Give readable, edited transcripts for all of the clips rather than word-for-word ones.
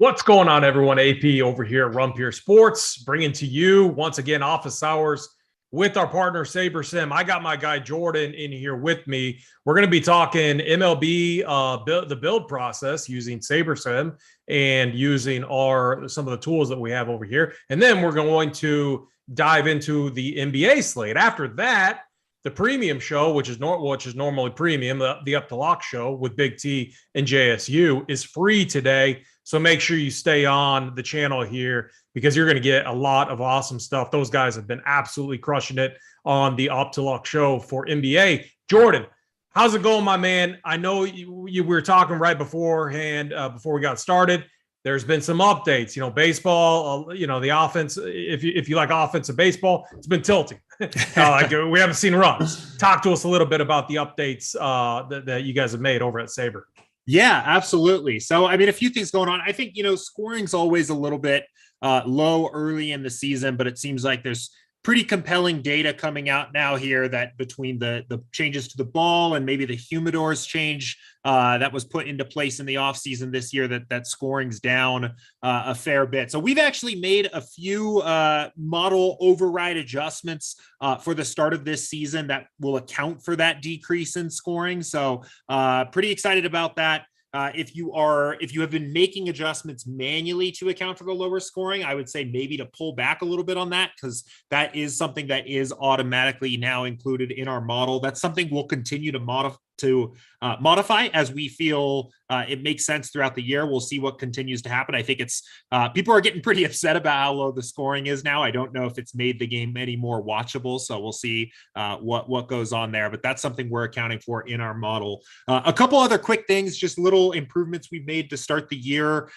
What's going on, everyone? AP over here at Rumpier Sports, bringing to you once again office hours with our partner Sabersim. I got my guy Jordan in here with me. We're going to be talking MLB, the build process using Sabersim and using some of the tools that we have over here, and then we're going to dive into the NBA slate. After that, the premium show, which is normally premium, the Up to Lock show with BigT and JSU, is free today. So make sure you stay on the channel here because you're going to get a lot of awesome stuff. Those guys have been absolutely crushing it on the Up to Lock show for NBA. Jordan, how's it going, my man? I know we were talking right beforehand, before we got started. There's been some updates, baseball, the offense. If you like offensive baseball, it's been tilting. We haven't seen runs. Talk to us a little bit about the updates that you guys have made over at Saber. Yeah, absolutely. So, a few things going on. I think, scoring's always a little bit low early in the season, but it seems like there's pretty compelling data coming out now here that between the changes to the ball and maybe the humidors change that was put into place in the offseason this year, that scoring's down a fair bit. So we've actually made a few model override adjustments for the start of this season that will account for that decrease in scoring. So pretty excited about that. If you have been making adjustments manually to account for the lower scoring, I would say maybe to pull back a little bit on that, because that is something that is automatically now included in our model. That's something we'll continue to modify as we feel it makes sense throughout the year. We'll see what continues to happen. I think it's people are getting pretty upset about how low the scoring is now. I don't know if it's made the game any more watchable, so we'll see what goes on there, but that's something we're accounting for in our model. A couple other quick things, just little improvements we've made to start the year.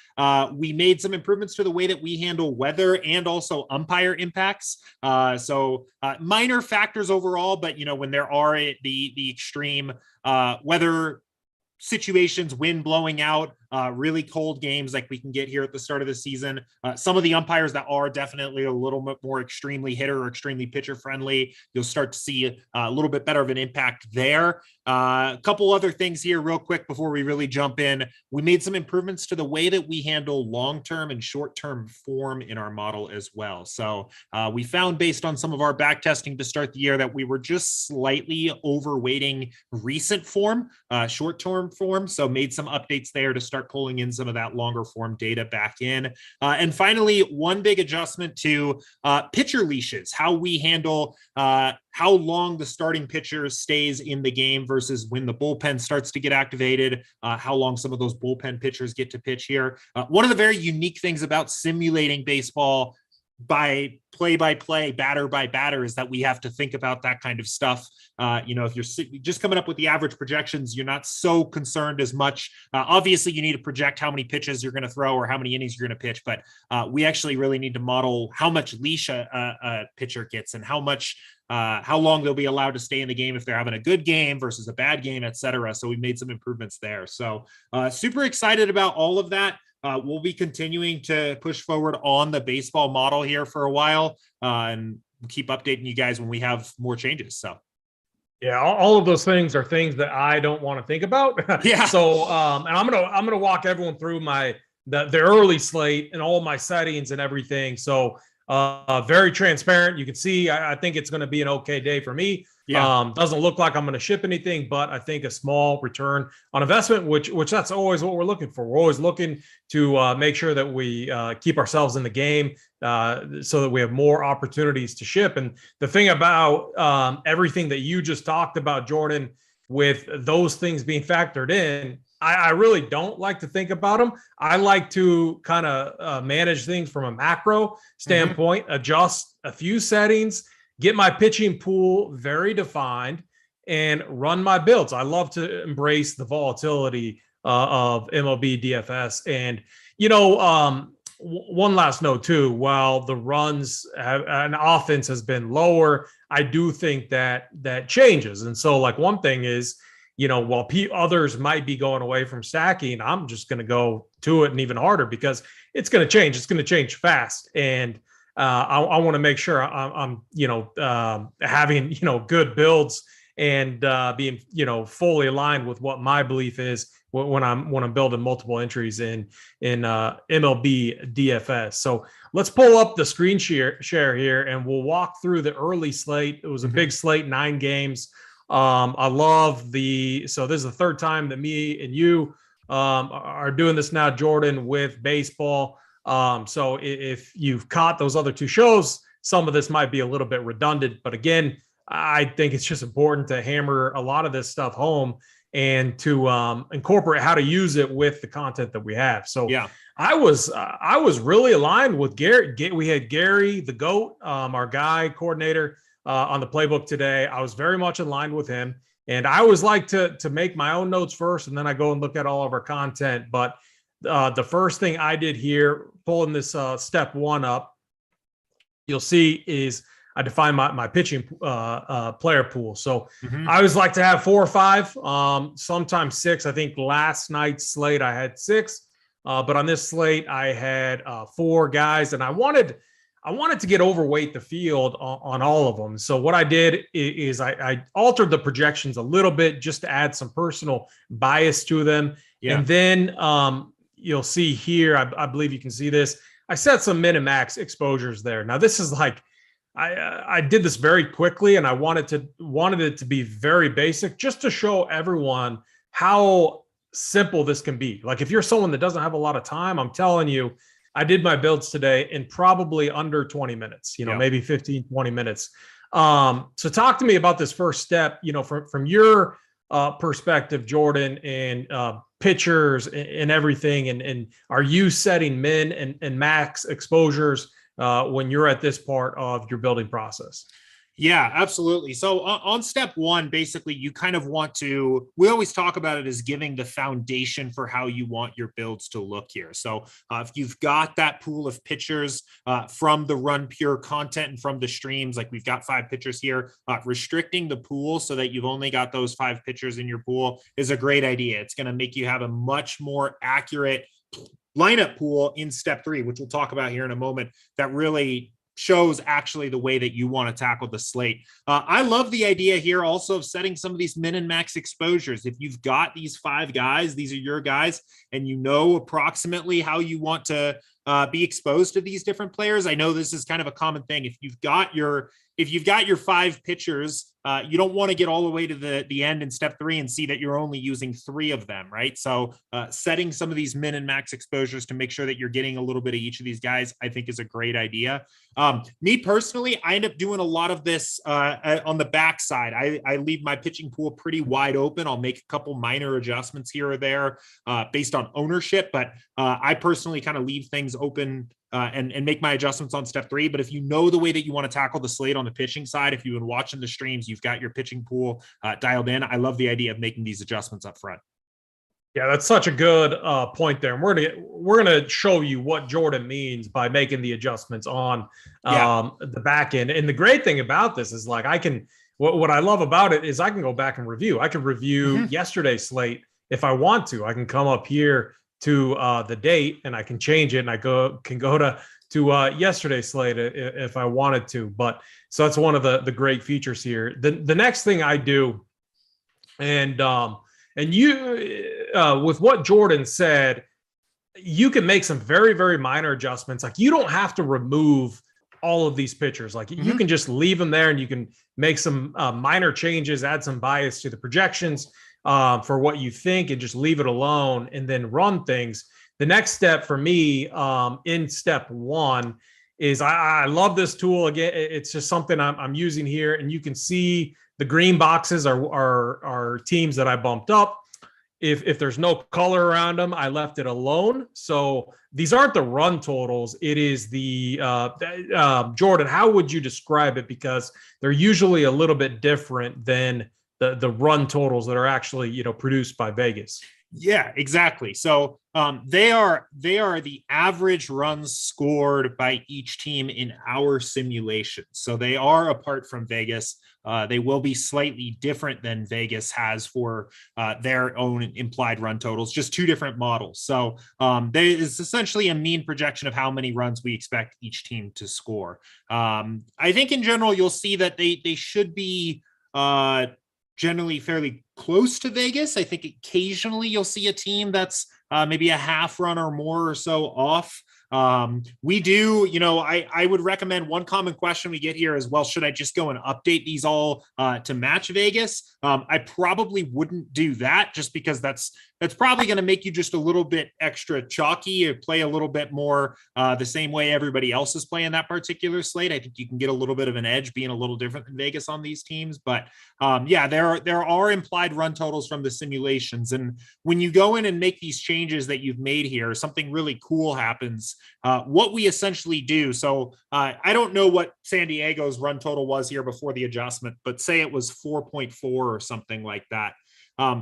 We made some improvements to the way that we handle weather and also umpire impacts. So minor factors overall, but when there are the extreme weather situations, wind blowing out, really cold games like we can get here at the start of the season. Some of the umpires that are definitely a little bit more extremely hitter or extremely pitcher friendly, you'll start to see a little bit better of an impact there. A couple other things here real quick before we really jump in. We made some improvements to the way that we handle long-term and short-term form in our model as well. So we found, based on some of our back testing to start the year, that we were just slightly overweighting recent form, short-term form. So made some updates there to start pulling in some of that longer form data back in. And finally, one big adjustment to pitcher leashes, how we handle how long the starting pitcher stays in the game versus when the bullpen starts to get activated, how long some of those bullpen pitchers get to pitch here. One of the very unique things about simulating baseball by play-by-play, batter by batter, is that we have to think about that kind of stuff. If you're just coming up with the average projections, you're not so concerned as much. Obviously, you need to project how many pitches you're going to throw or how many innings you're going to pitch, but we actually really need to model how much leash a pitcher gets and how long they'll be allowed to stay in the game if they're having a good game versus a bad game, et cetera. So we made some improvements there. So super excited about all of that. We'll be continuing to push forward on the baseball model here for a while, and keep updating you guys when we have more changes. So, yeah, all of those things are things that I don't want to think about. Yeah. So, and I'm gonna walk everyone through the early slate and all my settings and everything. So, very transparent. You can see. I think it's going to be an okay day for me. Yeah. Doesn't look like I'm going to ship anything, but I think a small return on investment, which that's always what we're looking for. We're always looking to make sure that we keep ourselves in the game so that we have more opportunities to ship. And the thing about everything that you just talked about, Jordan, with those things being factored in, I really don't like to think about them. I like to kind of manage things from a macro standpoint, adjust a few settings, get my pitching pool very defined, and run my builds. I love to embrace the volatility of MLB DFS. And, one last note too, while the runs and offense has been lower, I do think that changes. And so, like, one thing is, while others might be going away from stacking, I'm just going to go to it and even harder because it's going to change. It's going to change fast. And I want to make sure I'm having, good builds and being, fully aligned with what my belief is when I'm building multiple entries in MLB DFS. So let's pull up the screen share here, and we'll walk through the early slate. It was a big slate, 9 games. I love so this is the third time that me and you are doing this now, Jordan, with baseball. So if you've caught those other 2 shows, some of this might be a little bit redundant, but again, I think it's just important to hammer a lot of this stuff home and to incorporate how to use it with the content that we have. So yeah, I was really aligned with Gary. We had Gary, the GOAT, our guy coordinator on the playbook today. I was very much in line with him. And I always like to make my own notes first, and then I go and look at all of our content. But the first thing I did here, pulling this step 1 up, you'll see is I define my pitching player pool. So I always like to have 4 or 5, sometimes 6. I think last night's slate I had 6, but on this slate I had 4 guys, and I wanted to get overweight the field on all of them. So what I did is I altered the projections a little bit just to add some personal bias to them. Yeah. And then you'll see here, I believe you can see this. I set some min and max exposures there. Now this is like, I did this very quickly, and I wanted it to be very basic just to show everyone how simple this can be. Like if you're someone that doesn't have a lot of time, I'm telling you, I did my builds today in probably under 20 minutes, maybe 15, 20 minutes. So talk to me about this first step, from your perspective, Jordan, and pitchers and everything. And are you setting min and max exposures when you're at this part of your building process? Yeah, absolutely. So on step 1, basically, you kind of want to, we always talk about it as giving the foundation for how you want your builds to look here. So if you've got that pool of pitchers from the Run Pure content and from the streams, like we've got 5 pitchers here, restricting the pool so that you've only got those 5 pitchers in your pool is a great idea. It's going to make you have a much more accurate lineup pool in step 3, which we'll talk about here in a moment, that really shows actually the way that you want to tackle the slate. I love the idea here also of setting some of these min and max exposures. If you've got these 5 guys, these are your guys, and you know approximately how you want to be exposed to these different players. I know this is kind of a common thing. If you've got your 5 pitchers, you don't want to get all the way to the end in step 3 and see that you're only using 3 of them, right? So setting some of these min and max exposures to make sure that you're getting a little bit of each of these guys, I think is a great idea. Me personally, I end up doing a lot of this on the backside. I leave my pitching pool pretty wide open. I'll make a couple minor adjustments here or there based on ownership, but I personally kind of leave things open and make my adjustments on step 3. But if you know the way that you want to tackle the slate on the pitching side, if you've been watching the streams, you've got your pitching pool dialed in. I love the idea of making these adjustments up front. Yeah, that's such a good point there. And we're gonna show you what Jordan means by making the adjustments on the back end. And the great thing about this is, like, what I love about it is I can go back and review. I can review yesterday's slate if I want to. I can come up here to the date and I can change it, and I can go to yesterday's slate if I wanted to. But so that's one of the great features here. The next thing I do, and you with what Jordan said, you can make some very, very minor adjustments. Like, you don't have to remove all of these pitchers. Like, you can just leave them there, and you can make some minor changes, add some bias to the projections for what you think, and just leave it alone and then run things. The next step for me in step 1 is I love this tool. Again, it's just something I'm using here, and you can see the green boxes are teams that I bumped up. If there's no color around them, I left it alone. So these aren't the run totals. It is the Jordan, how would you describe it? Because they're usually a little bit different than the run totals that are actually, produced by Vegas. Yeah, exactly. So they are the average runs scored by each team in our simulation. So they are apart from Vegas. They will be slightly different than Vegas has for their own implied run totals, just 2 different models. So there is essentially a mean projection of how many runs we expect each team to score. I think in general, you'll see that they should be generally fairly close to Vegas. I think occasionally you'll see a team that's maybe a half run or more or so off. We do, I would recommend, one common question we get here is, well, should I just go and update these all to match Vegas? I probably wouldn't do that, just because that's probably going to make you just a little bit extra chalky, or play a little bit more the same way everybody else is playing that particular slate. I think you can get a little bit of an edge being a little different than Vegas on these teams. But there are implied run totals from the simulations. And when you go in and make these changes that you've made here, something really cool happens. What we essentially do, so I don't know what San Diego's run total was here before the adjustment, but say it was 4.4 or something like that.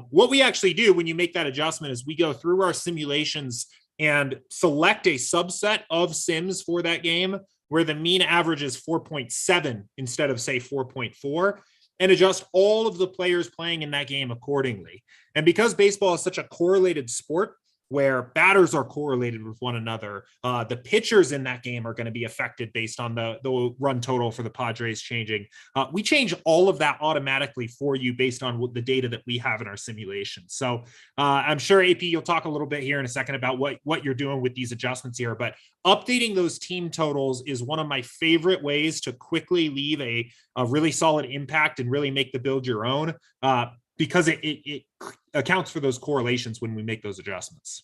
What we actually do when you make that adjustment is we go through our simulations and select a subset of sims for that game where the mean average is 4.7 instead of, say, 4.4, and adjust all of the players playing in that game accordingly. And because baseball is such a correlated sport, where batters are correlated with one another, the pitchers in that game are going to be affected based on the run total for the Padres changing. We change all of that automatically for you based on the data that we have in our simulation. So I'm sure, AP, you'll talk a little bit here in a second about what you're doing with these adjustments here, but updating those team totals is one of my favorite ways to quickly leave a really solid impact and really make the build your own. Because it accounts for those correlations when we make those adjustments.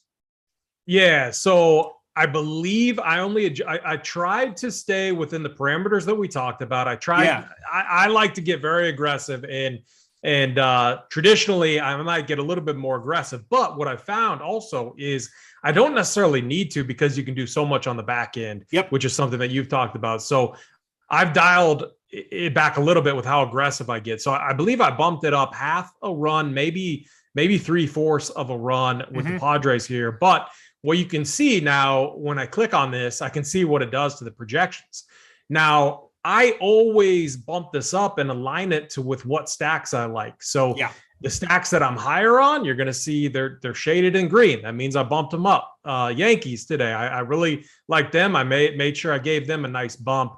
Yeah, so I believe I tried to stay within the parameters that we talked about. I like to get very aggressive, and traditionally I might get a little bit more aggressive. But what I found also is I don't necessarily need to, because you can do so much on the back end, which is something that you've talked about. So I've dialed it back a little bit with how aggressive I get. So I believe I bumped it up half a run, maybe 3/4 of a run with the Padres here. But what you can see now, when I click on this, I can see what it does to the projections. Now, I always bump this up and align it with what stacks I like. So the stacks that I'm higher on, you're going to see they're shaded in green. That means I bumped them up. Yankees today, I really like them. I made sure I gave them a nice bump.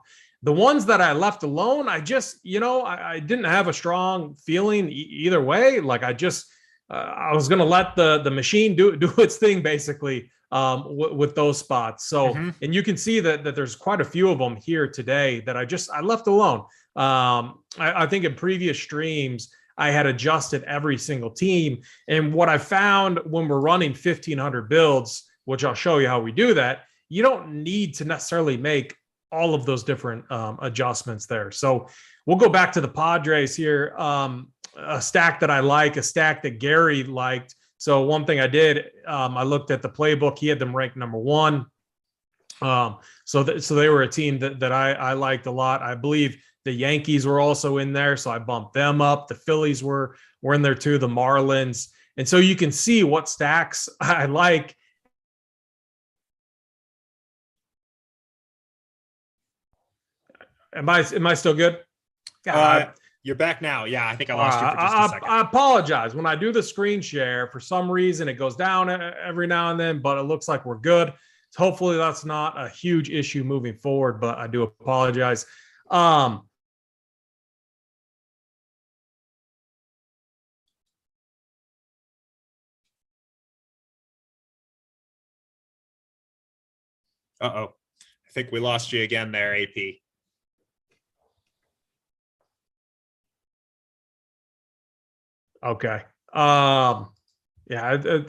The ones that I left alone, I just, I didn't have a strong feeling either way. Like I was going to let the machine do its thing, basically, with those spots. So, and you can see that there's quite a few of them here today that I left alone. I think in previous streams, I had adjusted every single team. And what I found when we're running 1,500 builds, which I'll show you how we do that, you don't need to necessarily make all of those different adjustments there. So we'll go back to the Padres here. A stack that I like, a stack that Gary liked. So one thing I did, I looked at the playbook. He had them ranked number 1. So they were a team that I liked a lot. I believe the Yankees were also in there, so I bumped them up. The Phillies were in there too, the Marlins. And so you can see what stacks I like. Am I still good? You're back now. Yeah, I think I lost you for just a second. I apologize. When I do the screen share, for some reason it goes down every now and then, but it looks like we're good. So hopefully that's not a huge issue moving forward, but I do apologize. Uh-oh. I think we lost you again there, AP. Okay. Yeah,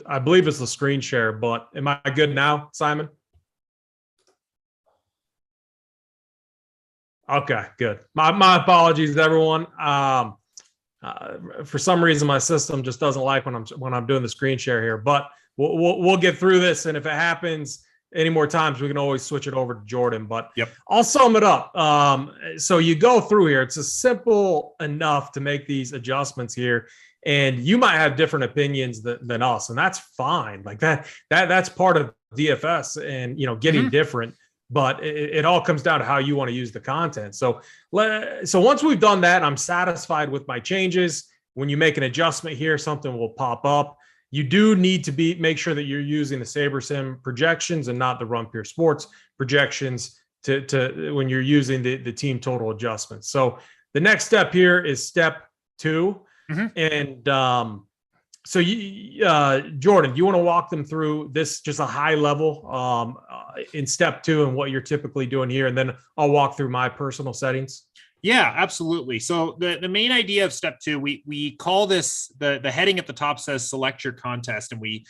I believe it's the screen share, but am I good now, Simon? Okay, good. My apologies, everyone. For some reason, my system just doesn't like when I'm doing the screen share here, but we'll get through this. And if it happens any more times, we can always switch it over to Jordan. But I'll sum it up. So you go through here. It's simple enough to make these adjustments here. And you might have different opinions than us, and that's fine. Like that's part of DFS and getting different. But it all comes down to how you want to use the content. So once we've done that, I'm satisfied with my changes. When you make an adjustment here, something will pop up. You do need to make sure that you're using the Sabersim projections and not the Run Pure Sports projections to when you're using the team total adjustments. So the next step here is step 2. Mhm. And so Jordan, do you want to walk them through this, just a high level in step 2 and what you're typically doing here? And then I'll walk through my personal settings. Yeah, absolutely. So the main idea of step 2, we call this, the heading at the top says select your contest, and we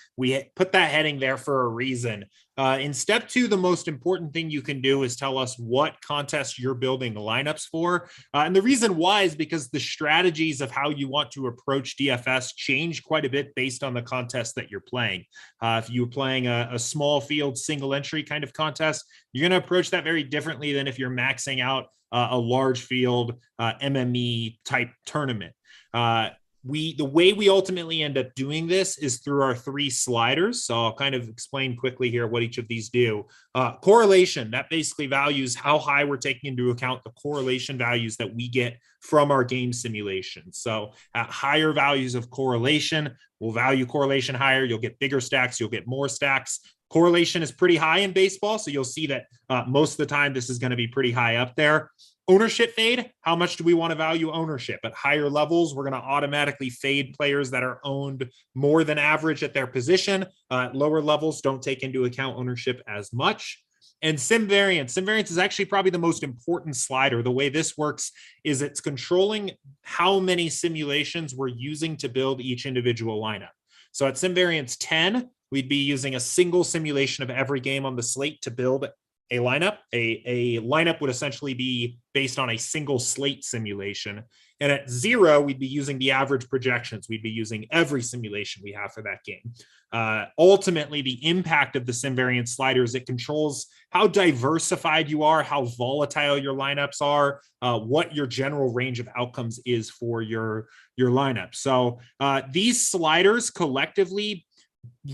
put that heading there for a reason. In step 2, the most important thing you can do is tell us what contest you're building the lineups for. And the reason why is because the strategies of how you want to approach DFS change quite a bit based on the contest that you're playing. If you're playing a small field single entry kind of contest, you're going to approach that very differently than if you're maxing out a large field MME type tournament. The way we ultimately end up doing this is through our 3 sliders. So I'll kind of explain quickly here what each of these do. Correlation, that basically values how high we're taking into account the correlation values that we get from our game simulation. So at higher values of correlation, we'll value correlation higher. You'll get bigger stacks, you'll get more stacks. Correlation is pretty high in baseball, so you'll see that most of the time this is going to be pretty high up there. Ownership fade, how much do we want to value ownership? At higher levels, we're going to automatically fade players that are owned more than average at their position. At lower levels, don't take into account ownership as much. And sim variance. Sim variance is actually probably the most important slider. The way this works is it's controlling how many simulations we're using to build each individual lineup. So at sim variance 10, we'd be using a single simulation of every game on the slate to build a lineup. A lineup would essentially be based on a single slate simulation. And at 0, we'd be using the average projections. We'd be using every simulation we have for that game. Ultimately, the impact of the sim variance sliders, it controls how diversified you are, how volatile your lineups are, what your general range of outcomes is for your lineup. So these sliders collectively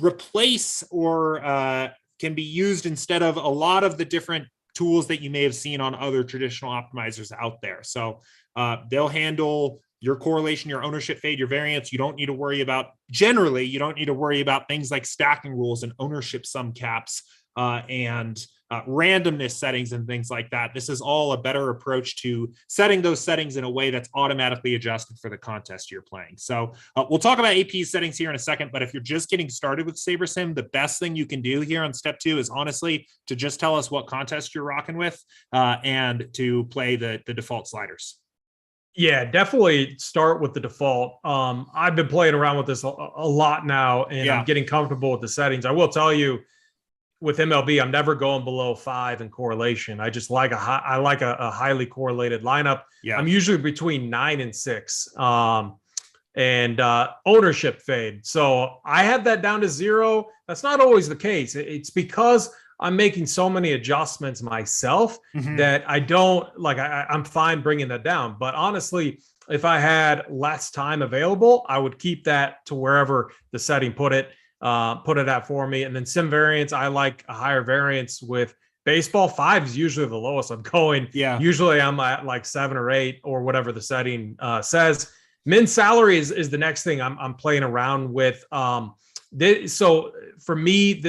replace or can be used instead of a lot of the different tools that you may have seen on other traditional optimizers out there. So they'll handle your correlation, your ownership fade, your variance. You don't need to worry about, generally, you don't need to worry about things like stacking rules and ownership sum caps and randomness settings and things like that. This is all a better approach to setting those settings in a way that's automatically adjusted for the contest you're playing. So we'll talk about AP settings here in a second, but if you're just getting started with Sabersim, the best thing you can do here on step 2 is honestly to just tell us what contest you're rocking with and to play the default sliders. Yeah, definitely start with the default. I've been playing around with this a lot now, and I'm getting comfortable with the settings. I will tell you, with MLB, I'm never going below 5 in correlation. I just like a highly correlated lineup. Yeah. I'm usually between 9 and 6. And ownership fade. So I have that down to 0. That's not always the case. It's because I'm making so many adjustments myself that I don't like, I'm fine bringing that down. But honestly, if I had less time available, I would keep that to wherever the setting put it at for me. And then sim variance, I like a higher variance with baseball. 5 is usually the lowest I'm going. Yeah. Usually I'm at like 7 or 8 or whatever the setting says. Min salary is the next thing I'm playing around with. So for me,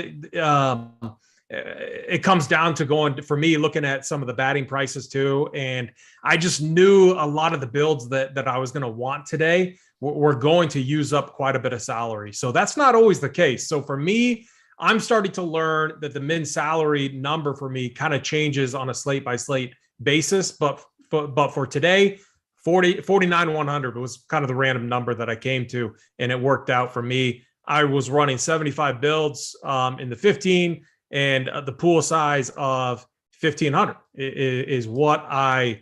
it comes down to looking at some of the batting prices too. And I just knew a lot of the builds that I was going to want today were going to use up quite a bit of salary. So that's not always the case. So for me, I'm starting to learn that the min salary number for me kind of changes on a slate by slate basis. But for today, 49,100 was kind of the random number that I came to, and it worked out for me. I was running 75 builds in the 15, and the pool size of 1,500 is what I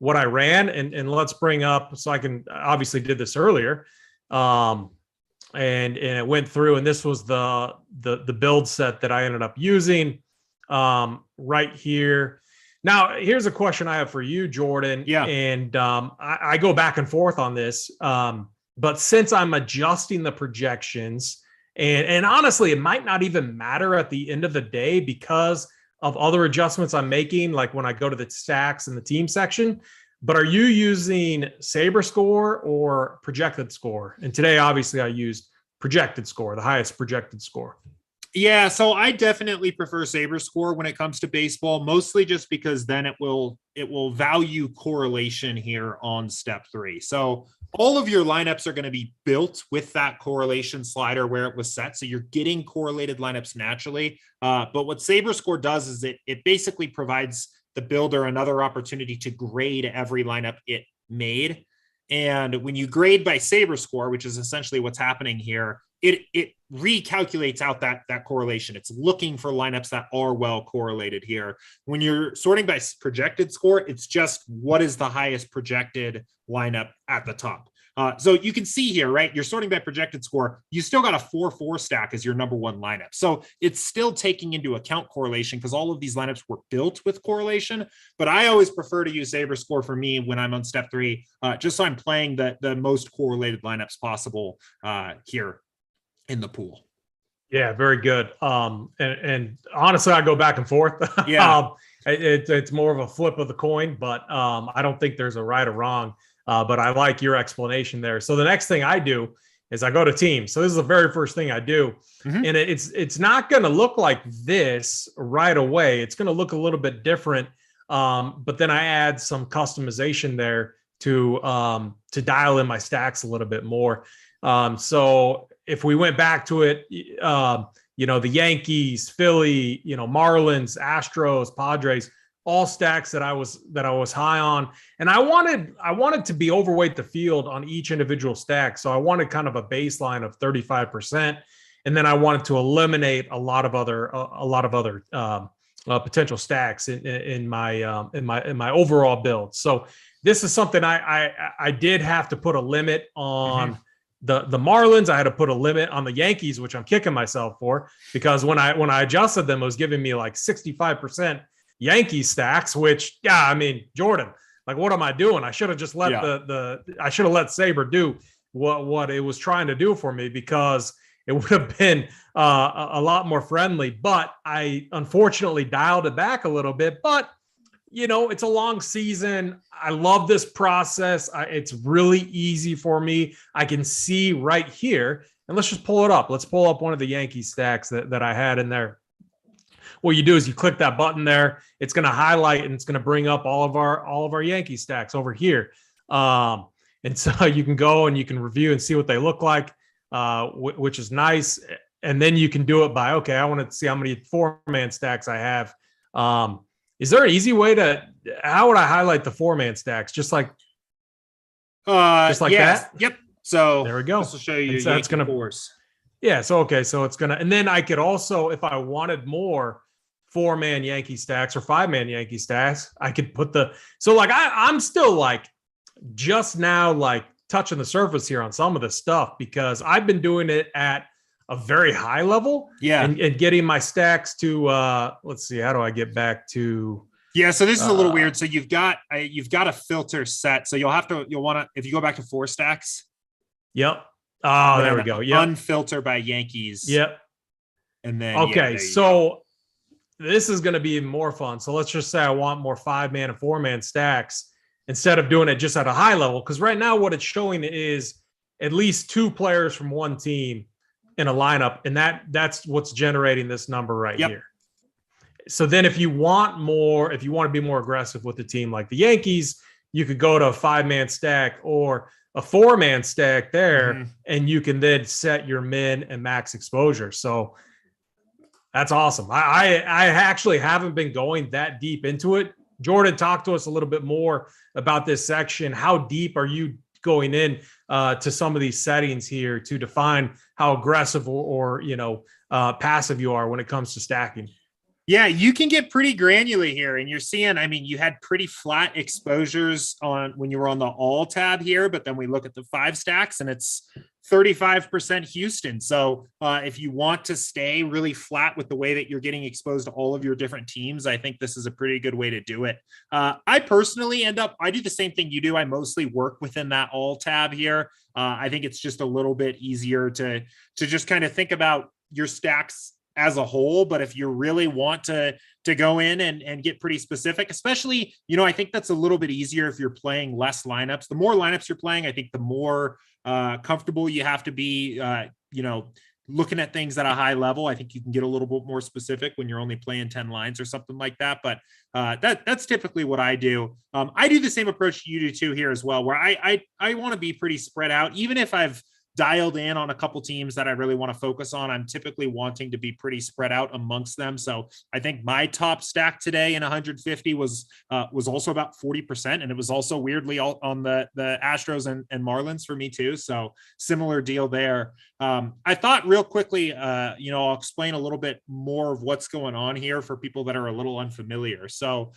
ran. And let's bring up, so I can obviously did this earlier, and it went through, and this was the build set that I ended up using right here. Now, here's a question I have for you, Jordan. Yeah. And I go back and forth on this. But since I'm adjusting the projections, and honestly, it might not even matter at the end of the day because of other adjustments I'm making, like when I go to the stacks and the team section. But are you using Saber score or projected score? And today, obviously, I used projected score, the highest projected score. Yeah, so I definitely prefer Saber score when it comes to baseball, mostly just because then it will value correlation here on step 3. So all of your lineups are going to be built with that correlation slider where it was set. So you're getting correlated lineups naturally. But what SaberScore does is it basically provides the builder another opportunity to grade every lineup it made. And when you grade by SaberScore, which is essentially what's happening here, it recalculates out that correlation. It's looking for lineups that are well correlated here. When you're sorting by projected score, it's just what is the highest projected lineup at the top. So you can see here, right? You're sorting by projected score. You still got a 4-4 stack as your number one lineup. So it's still taking into account correlation because all of these lineups were built with correlation. But I always prefer to use SaberScore for me when I'm on step 3, just so I'm playing the most correlated lineups possible here in the pool. Yeah, very good. And honestly, I go back and forth. Yeah. It's more of a flip of the coin, but I don't think there's a right or wrong. But I like your explanation there. So the next thing I do is I go to teams. So this is the very first thing I do. Mm-hmm. And it's not going to look like this right away. It's going to look a little bit different. But then I add some customization there to dial in my stacks a little bit more. So if we went back to it, the Yankees, Philly, Marlins, Astros, Padres, all stacks that I was high on. And I wanted to be overweight the field on each individual stack. So I wanted kind of a baseline of 35%. And then I wanted to eliminate a lot of other potential stacks in my overall build. So this is something I did have to put a limit on. Mm-hmm. The Marlins, I had to put a limit on the Yankees, which I'm kicking myself for, because when I adjusted them, it was giving me like 65% Yankee stacks, which, Jordan, like, what am I doing? I should have just let I should have let Saber do what it was trying to do for me, because it would have been a lot more friendly. But I unfortunately dialed it back a little bit. But it's a long season. I love this process. It's really easy for me. I can see right here, and let's just pull it up. Let's pull up one of the Yankee stacks that I had in there. What you do is you click that button there. It's going to highlight and it's going to bring up all of our Yankee stacks over here. And so you can go and you can review and see what they look like, which is nice. And then you can do it by, okay, I want to see how many 4-man stacks I have. Is there an easy way how would I highlight the 4-man stacks? Just like that? Yep. So there we go. This will show you. So that's going to force. Yeah. So, okay. So it's going to, and then I could also, if I wanted more 4-man Yankee stacks or 5-man Yankee stacks, I could put so like, I'm still like just now, like touching the surface here on some of this stuff, because I've been doing it at a very high level, and getting my stacks to let's see, how do I get back to so this is a little weird. So you've got a filter set, so you'll want to, if you go back to 4 stacks, there we go, unfilter by Yankees, and then so this is going to be even more fun. So let's just say I want more 5-man and 4-man stacks instead of doing it just at a high level, because right now what it's showing is at least 2 players from one team in a lineup, and that's what's generating this number right here. So then if you want to be more aggressive with the team like the Yankees, you could go to a 5-man stack or a 4-man stack there, and you can then set your min and max exposure. So that's awesome. I actually haven't been going that deep into it. Jordan, talk to us a little bit more about this section. How deep are you going in to some of these settings here to define how aggressive or passive you are when it comes to stacking? Yeah, you can get pretty granular here, and you're seeing, you had pretty flat exposures when you were on the all tab here, but then we look at the 5 stacks and it's 35% Houston. So if you want to stay really flat with the way that you're getting exposed to all of your different teams, I think this is a pretty good way to do it. I personally I do the same thing you do. I mostly work within that all tab here. I think it's just a little bit easier to just kind of think about your stacks as a whole. But if you really want to go in and get pretty specific, especially, I think that's a little bit easier if you're playing less lineups. The more lineups you're playing, I think the more comfortable you have to be, looking at things at a high level. I think you can get a little bit more specific when you're only playing 10 lines or something like that. But that's typically what I do. I do the same approach you do too here as well, where I want to be pretty spread out. Even if I've dialed in on a couple teams that I really want to focus on, I'm typically wanting to be pretty spread out amongst them. So I think my top stack today in 150 was also about 40%. And it was also weirdly all on the Astros and Marlins for me too. So similar deal there. I thought real quickly, I'll explain a little bit more of what's going on here for people that are a little unfamiliar. So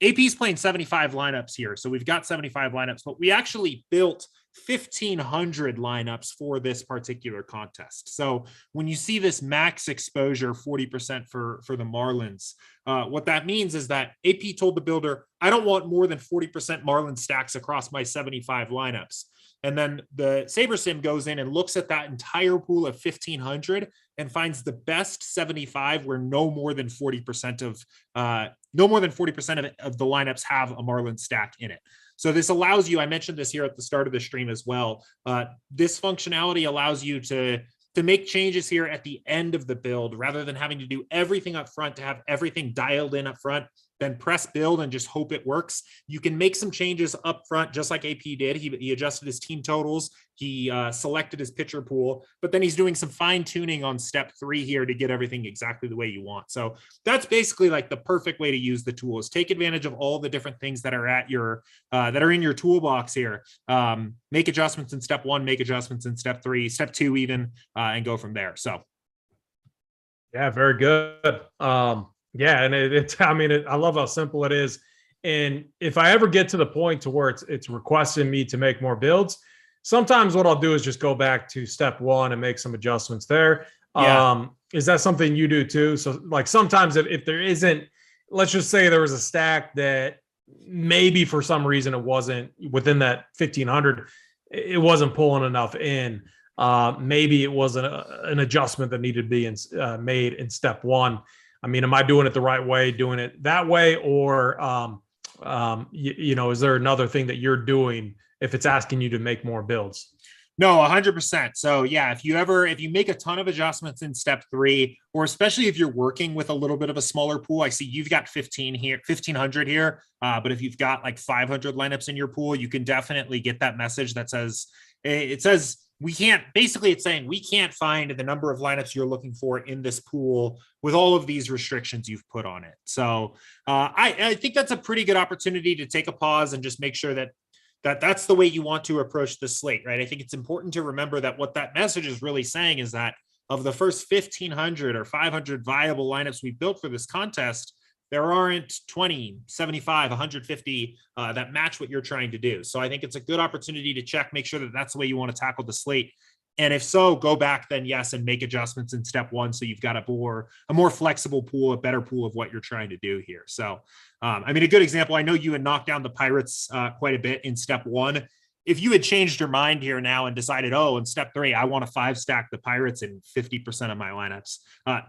AP's playing 75 lineups here. So we've got 75 lineups, but we actually built 1,500 lineups for this particular contest. So when you see this max exposure, 40% for the Marlins, what that means is that AP told the builder, I don't want more than 40% Marlin stacks across my 75 lineups. And then the Sabersim goes in and looks at that entire pool of 1,500 and finds the best 75 where no more than 40% of the lineups have a Marlin stack in it. So this allows you, I mentioned this here at the start of the stream as well. This functionality allows you to make changes here at the end of the build, rather than having to do everything up front, to have everything dialed in up front, then press build and just hope it works. You can make some changes up front, just like AP did. He adjusted his team totals. He selected his pitcher pool, but then he's doing some fine tuning on step 3 here to get everything exactly the way you want. So that's basically like the perfect way to use the tools. Take advantage of all the different things that are at your that are in your toolbox here. Make adjustments in step 1, make adjustments in step 3, step 2 even, and go from there. So yeah, very good. Yeah, and I love how simple it is. And if I ever get to the point to where it's requesting me to make more builds, sometimes what I'll do is just go back to step 1 and make some adjustments there. Yeah. Is that something you do too? So like sometimes if there isn't, let's just say there was a stack that maybe for some reason it wasn't within that 1,500, it wasn't pulling enough in. Maybe it was an adjustment that needed to be made in step 1. I mean, am I doing it the right way, doing it that way? Or, is there another thing that you're doing if it's asking you to make more builds? No, 100%. So yeah, if you make a ton of adjustments in step 3, or especially if you're working with a little bit of a smaller pool, I see you've got 1,500 here. But if you've got like 500 lineups in your pool, you can definitely get that message that says, it's saying we can't find the number of lineups you're looking for in this pool with all of these restrictions you've put on it. So I think that's a pretty good opportunity to take a pause and just make sure that's the way you want to approach the slate, right? I think it's important to remember that what that message is really saying is that of the first 1,500 or 500 viable lineups we built for this contest, there aren't 20, 75, 150 that match what you're trying to do. So I think it's a good opportunity to check, make sure that that's the way you want to tackle the slate. And if so, go back then, yes, and make adjustments in step 1. So you've got a more flexible pool, a better pool of what you're trying to do here. So, a good example, I know you had knocked down the Pirates quite a bit in step 1. If you had changed your mind here now and decided, in step 3, I want to 5-stack the Pirates in 50% of my lineups,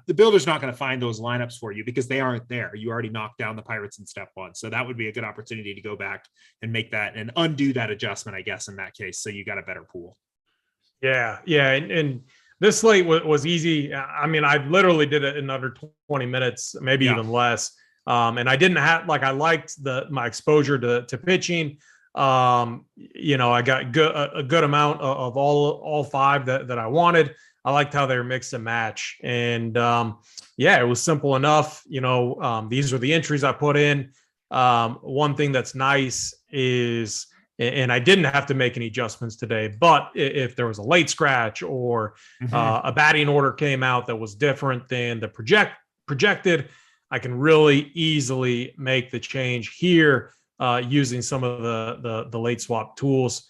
the builder's not going to find those lineups for you because they aren't there. You already knocked down the Pirates in step 1. So that would be a good opportunity to go back and make that and undo that adjustment, I guess, in that case. So you got a better pool. Yeah. And this slate was easy. I mean, I literally did it in under 20 minutes, maybe even less. And I didn't have, I liked my exposure to pitching. I got a good amount of all 5 that I wanted. I liked how they were mix and match. And it was simple enough. These are the entries I put in. One thing that's nice is, and I didn't have to make any adjustments today, but if there was a late scratch or a batting order came out that was different than the projected, I can really easily make the change here using some of the late swap tools,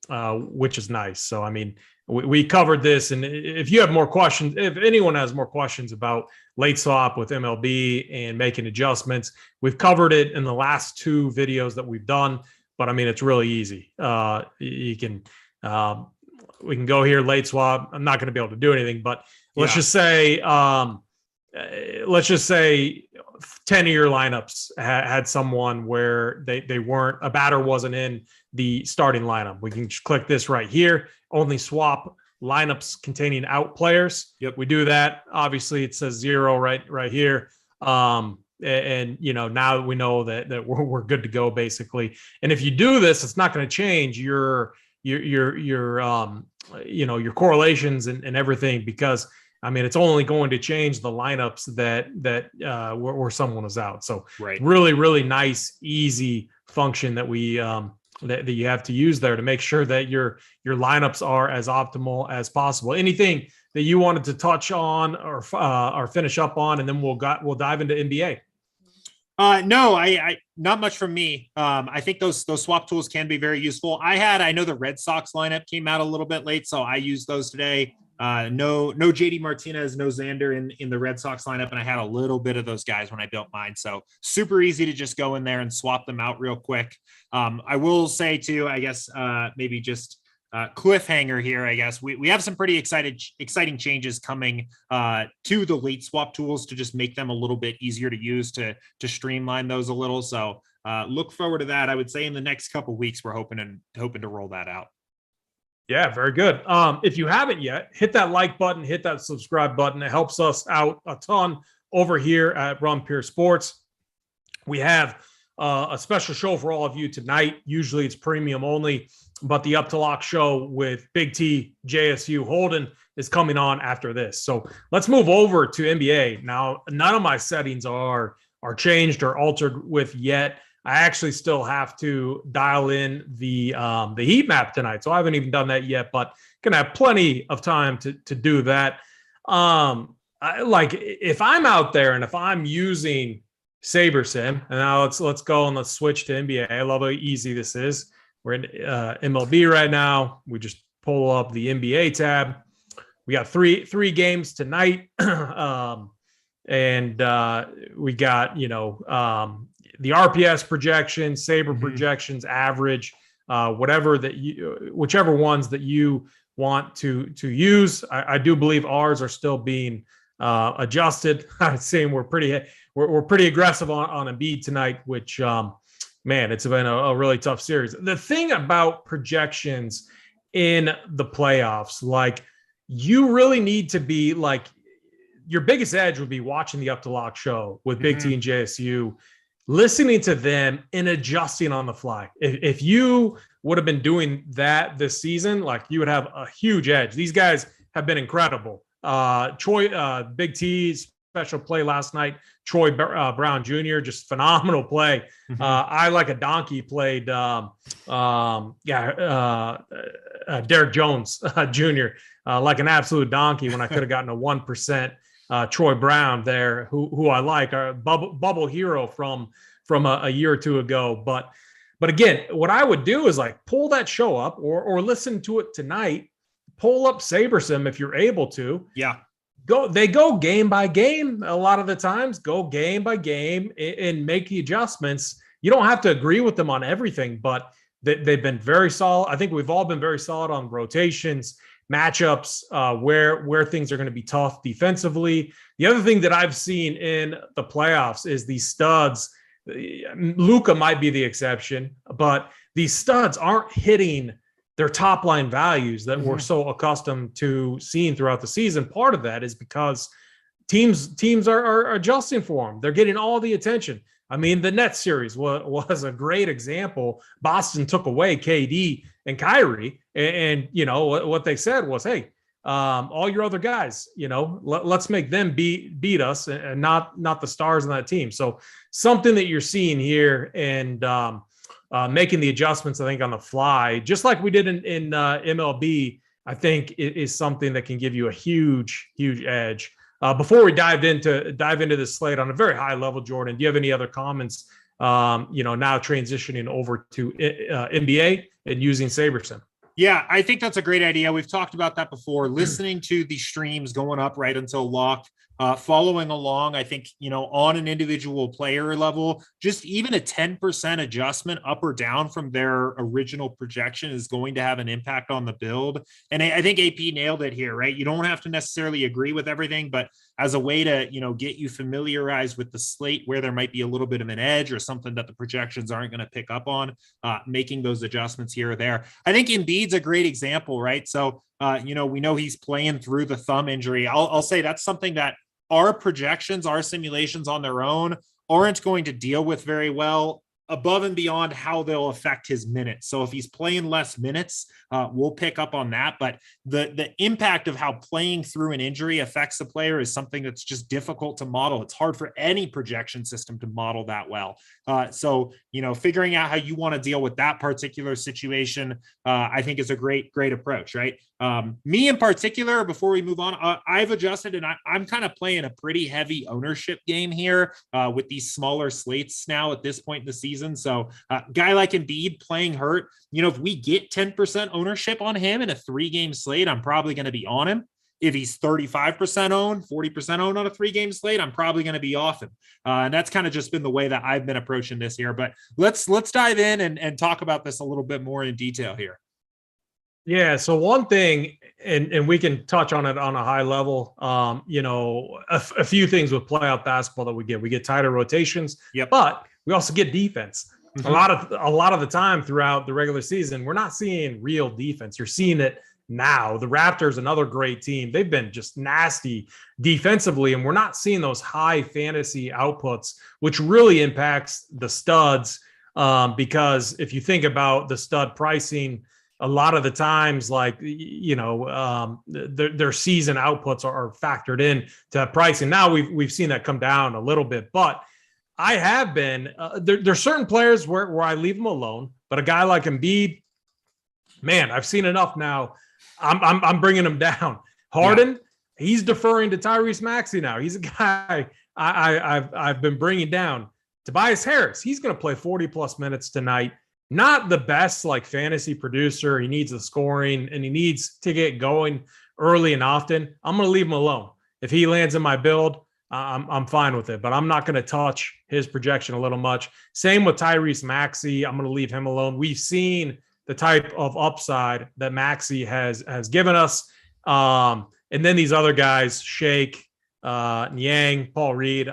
which is nice. So, I mean, we covered this, and if you have more questions, if anyone has more questions about late swap with MLB and making adjustments, we've covered it in the last 2 videos that we've done. But I mean, it's really easy. We can go here, late swap. I'm not going to be able to do anything, but let's just say 10 of your lineups had someone where they weren't, a batter wasn't in the starting lineup. We can just click this right here, only swap lineups containing out players. Yep. We do that. Obviously, it says 0 right here. And now we know that we're good to go basically. And if you do this, it's not going to change your correlations and everything, because I mean, it's only going to change the lineups that where someone is out. So right. Really, really nice, easy function that we that you have to use there to make sure that your lineups are as optimal as possible. Anything that you wanted to touch on or finish up on, and then we'll dive into NBA. No, I not much from me. I think those swap tools can be very useful. I know the Red Sox lineup came out a little bit late, so I used those today. No JD Martinez, no Xander in the Red Sox lineup, and I had a little bit of those guys when I built mine. So super easy to just go in there and swap them out real quick. I will say too, I guess maybe just cliffhanger here. I guess we have some pretty exciting changes coming to the late swap tools to just make them a little bit easier to use, to streamline those a little. So look forward to that. I would say in the next couple of weeks, we're hoping to roll that out. Yeah, very good. If you haven't yet, hit that like button, hit that subscribe button. It helps us out a ton over here at Run Pure Sports. We have a special show for all of you tonight. Usually it's premium only, but the Up to Lock show with BigT, JSU, Holden is coming on after this. So let's move over to NBA. Now, none of my settings are changed or altered with yet. I actually still have to dial in the heat map tonight, so I haven't even done that yet, but gonna have plenty of time to do that. If I'm out there and if I'm using Sabersim, and now let's go and let's switch to NBA. I love how easy this is. We're in MLB right now. We just pull up the NBA tab. We got three games tonight, and we got the RPS projections, Saber projections, average, whichever ones that you want to use. I do believe ours are still being adjusted. I'm saying we're pretty aggressive on Embiid tonight, which it's been a really tough series. The thing about projections in the playoffs, like, you really need to be like, your biggest edge would be watching the Up to Lock show with BigT and JSU, listening to them and adjusting on the fly. If you would have been doing that this season, like, you would have a huge edge. These guys have been incredible. Big T's special play last night, Troy Brown Jr., just phenomenal play. I like a donkey played Derek Jones Jr. Like an absolute donkey when I could have gotten a 1%. Troy Brown there, who I like, a bubble hero from a year or two ago. But again, what I would do is like pull that show up or listen to it tonight. Pull up Sabersim if you're able to. Yeah. They go game by game a lot of the times. Go game by game and make the adjustments. You don't have to agree with them on everything, but they've been very solid. I think we've all been very solid on rotations, matchups, where things are going to be tough defensively. The other thing that I've seen in the playoffs is these studs. Luka might be the exception, but these studs aren't hitting their top line values that we're so accustomed to seeing throughout the season. Part of that is because teams are adjusting for them. They're getting all the attention. I mean, the Nets series was a great example. Boston took away KD and Kyrie, and what they said was, hey, all your other guys, let's make them beat us, and not the stars on that team. So something that you're seeing here, and making the adjustments, I think, on the fly, just like we did in MLB, I think is something that can give you a huge edge. Before we dive into this slate on a very high level, Jordan, do you have any other comments? Now transitioning over to NBA and using Sabersim. Yeah, I think that's a great idea. We've talked about that before. Listening to the streams going up right until lock, following along, I think, on an individual player level, just even a 10% adjustment up or down from their original projection is going to have an impact on the build. And I think AP nailed it here, right? You don't have to necessarily agree with everything, but as a way to, get you familiarized with the slate where there might be a little bit of an edge or something that the projections aren't going to pick up on, making those adjustments here or there. I think Embiid's a great example, right? So, we know he's playing through the thumb injury. I'll say that's something that our projections, our simulations on their own aren't going to deal with very well, above and beyond how they'll affect his minutes. So if he's playing less minutes, we'll pick up on that. But the impact of how playing through an injury affects the player is something that's just difficult to model. It's hard for any projection system to model that well. So, figuring out how you want to deal with that particular situation, I think is a great approach, right? Me in particular, before we move on, I've adjusted and I'm kind of playing a pretty heavy ownership game here with these smaller slates now at this point in the season. So guy like Embiid playing hurt, if we get 10% ownership on him in a 3-game slate, I'm probably going to be on him. If he's 35% owned, 40% owned on a 3-game slate, I'm probably going to be off him. And that's kind of just been the way that I've been approaching this here. But let's dive in and talk about this a little bit more in detail here. Yeah. So one thing, and we can touch on it on a high level, a few things with playoff basketball that we get tighter rotations, but we also get defense. Mm-hmm. A lot of the time throughout the regular season, we're not seeing real defense. You're seeing it now. The Raptors, another great team, they've been just nasty defensively, and we're not seeing those high fantasy outputs, which really impacts the studs. Because if you think about the stud pricing, a lot of the times, like, their season outputs are factored in to pricing. Now we've seen that come down a little bit, but I have been there's certain players where I leave them alone, but a guy like Embiid, man, I've seen enough now. I'm bringing him down. Harden, he's deferring to Tyrese Maxey now. He's a guy I've been bringing down. Tobias Harris, he's going to play 40 plus minutes tonight. Not the best like fantasy producer. He needs the scoring and he needs to get going early and often. I'm going to leave him alone. If he lands in my build, I'm fine with it, but I'm not going to touch his projection a little much. Same with Tyrese Maxey. I'm going to leave him alone. We've seen the type of upside that Maxey has given us. And then these other guys, Shake, Niang, Paul Reed,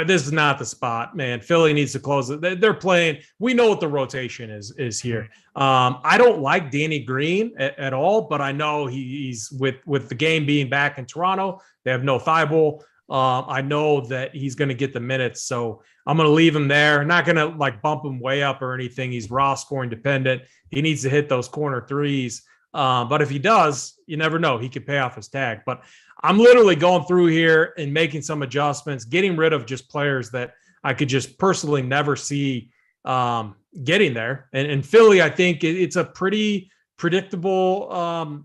this is not the spot, man. Philly needs to close it. They're playing. We know what the rotation is here. I don't like Danny Green at all, but I know he's with the game being back in Toronto. They have no Thibault. I know that he's going to get the minutes, so I'm going to leave him there. Not going to like bump him way up or anything. He's raw scoring dependent. He needs to hit those corner threes. But if he does, you never know. He could pay off his tag. But I'm literally going through here and making some adjustments, getting rid of just players that I could just personally never see getting there. And Philly, I think it's a pretty predictable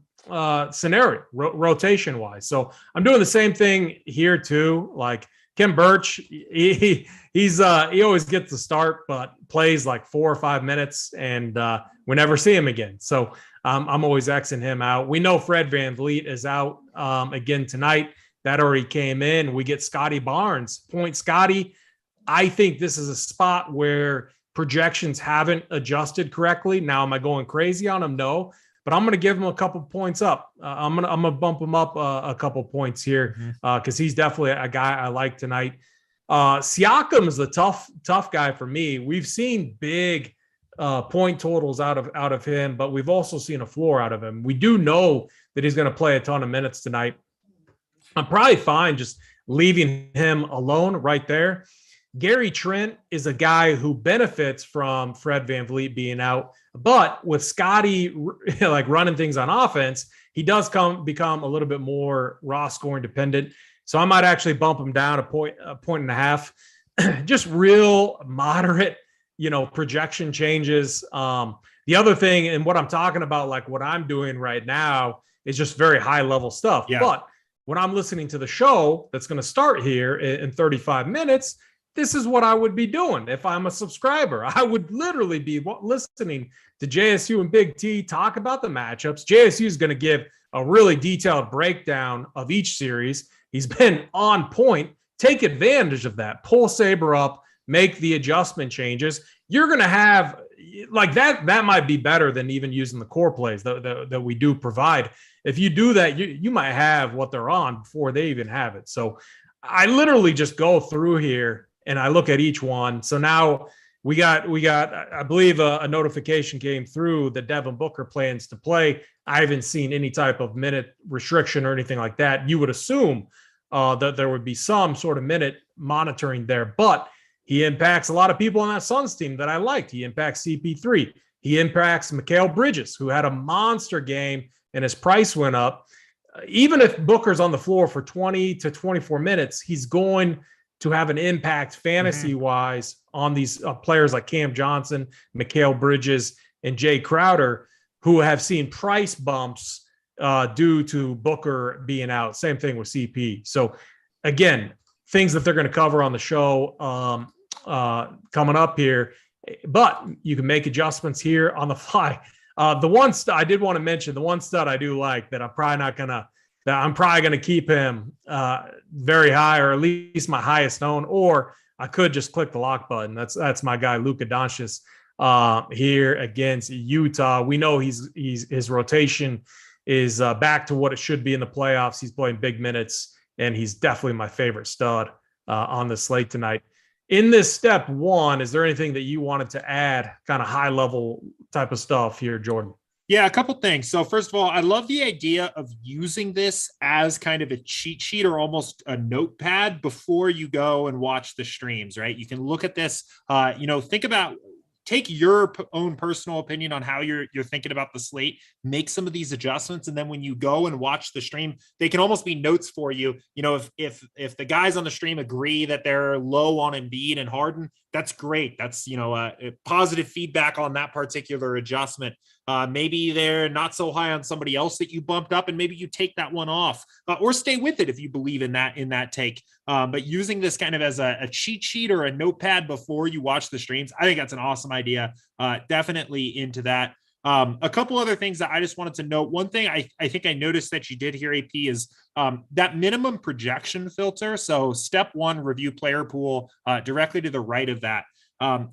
scenario rotation-wise. So I'm doing the same thing here too. Like Kim Birch, he always gets the start, but plays like 4 or 5 minutes, and we never see him again. So I'm always Xing him out. We know Fred VanVleet is out again tonight. That already came in. We get Scotty Barnes. Point Scotty. I think this is a spot where projections haven't adjusted correctly. Now, am I going crazy on him? No, but I'm going to give him a couple points up. I'm gonna bump him up a couple points here because he's definitely a guy I like tonight. Siakam is the tough guy for me. We've seen big point totals out of him, but we've also seen a floor out of him. We do know that he's going to play a ton of minutes tonight. I'm probably fine just leaving him alone right there. Gary Trent is a guy who benefits from Fred VanVleet being out, but with Scotty like running things on offense, he does become a little bit more raw scoring dependent. So I might actually bump him down a point and a half. Just real moderate, projection changes. The other thing, and what I'm talking about, like what I'm doing right now, is just very high level stuff. Yeah. But when I'm listening to the show that's going to start here in 35 minutes, this is what I would be doing if I'm a subscriber. I would literally be listening to JSU and Big T talk about the matchups. JSU is going to give a really detailed breakdown of each series. He's been on point. Take advantage of that. Pull Saber up, make the adjustment changes. You're going to have, like that might be better than even using the core plays that we do provide. If you do that, you might have what they're on before they even have it. So I literally just go through here and I look at each one. So now we got I believe a notification came through that Devin Booker plans to play. I haven't seen any type of minute restriction or anything like that. You would assume that there would be some sort of minute monitoring there, but he impacts a lot of people on that Suns team that I liked. He impacts CP3. He impacts Mikal Bridges, who had a monster game and his price went up. Even if Booker's on the floor for 20 to 24 minutes, he's going to have an impact fantasy-wise on these players like Cam Johnson, Mikal Bridges, and Jay Crowder, who have seen price bumps due to Booker being out. Same thing with CP. So, again, things that they're going to cover on the show coming up here. But you can make adjustments here on the fly. The one I did want to mention, the one stud I do like that I'm probably gonna keep him very high, or at least my highest own, or I could just click the lock button. That's my guy Luka Doncic here against Utah. We know his rotation is back to what it should be in the playoffs. He's playing big minutes, and he's definitely my favorite stud on the slate tonight. In this step one, is there anything that you wanted to add, kind of high level type of stuff here, Jordan? Yeah, a couple things. So first of all, I love the idea of using this as kind of a cheat sheet or almost a notepad before you go and watch the streams, right? You can look at this, think about, take your own personal opinion on how you're thinking about the slate, make some of these adjustments. And then when you go and watch the stream, they can almost be notes for you. You know, if the guys on the stream agree that they're low on Embiid and Harden, that's great. That's, positive feedback on that particular adjustment. Maybe they're not so high on somebody else that you bumped up, and maybe you take that one off or stay with it if you believe in that take. But using this kind of as a cheat sheet or a notepad before you watch the streams, I think that's an awesome idea. Definitely into that. A couple other things that I just wanted to note. One thing I think I noticed that you did here, AP, is that minimum projection filter. So step one, review player pool, directly to the right of that.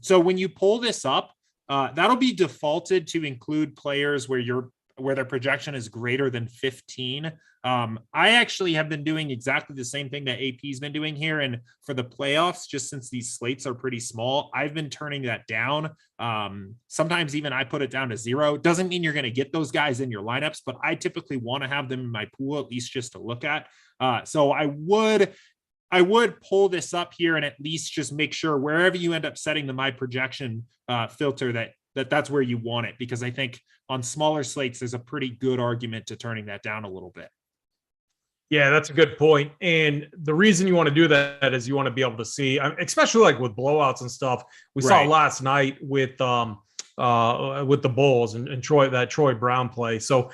So when you pull this up, that'll be defaulted to include players where their projection is greater than 15. I actually have been doing exactly the same thing that AP's been doing here. And for the playoffs, just since these slates are pretty small, I've been turning that down. Sometimes even I put it down to 0. Doesn't mean you're going to get those guys in your lineups, but I typically want to have them in my pool, at least just to look at. So I would pull this up here and at least just make sure wherever you end up setting the my projection filter that's where you want it, because I think on smaller slates, there's a pretty good argument to turning that down a little bit. Yeah, that's a good point. And the reason you want to do that is you want to be able to see, especially like with blowouts and stuff. We saw last night with the Bulls and Troy Brown play. So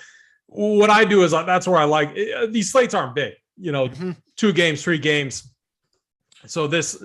what I do is that's where I like these slates aren't big, 2 games, 3 games. So this